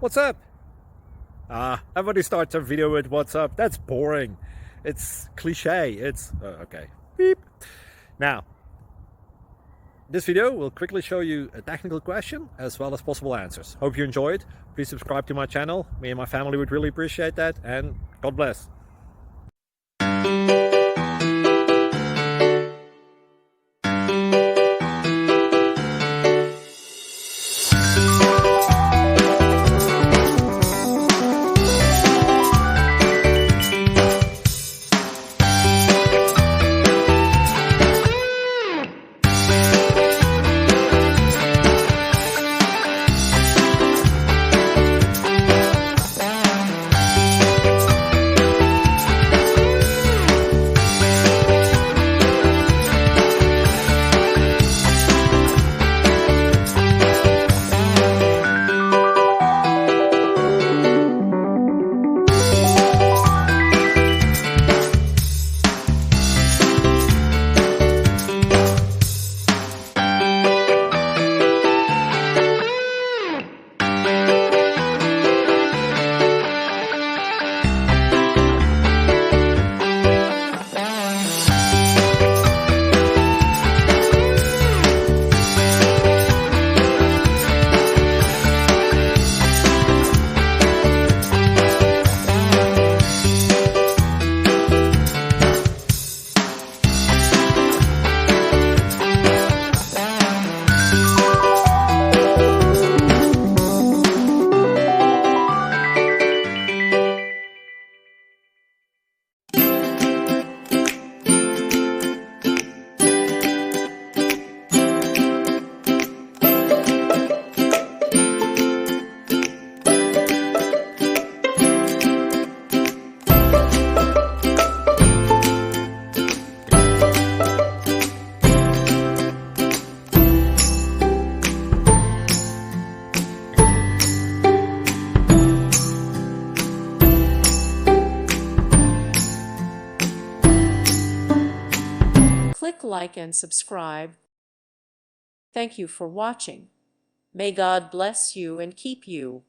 What's up? Everybody starts a video with what's up. That's boring. It's cliche. It's okay. Beep. Now, this video will quickly show you a technical question as well as possible answers. Hope you enjoyed. Please subscribe to my channel. Me and my family would really appreciate that, and God bless. Click like and subscribe. Thank you for watching. May God bless you and keep you.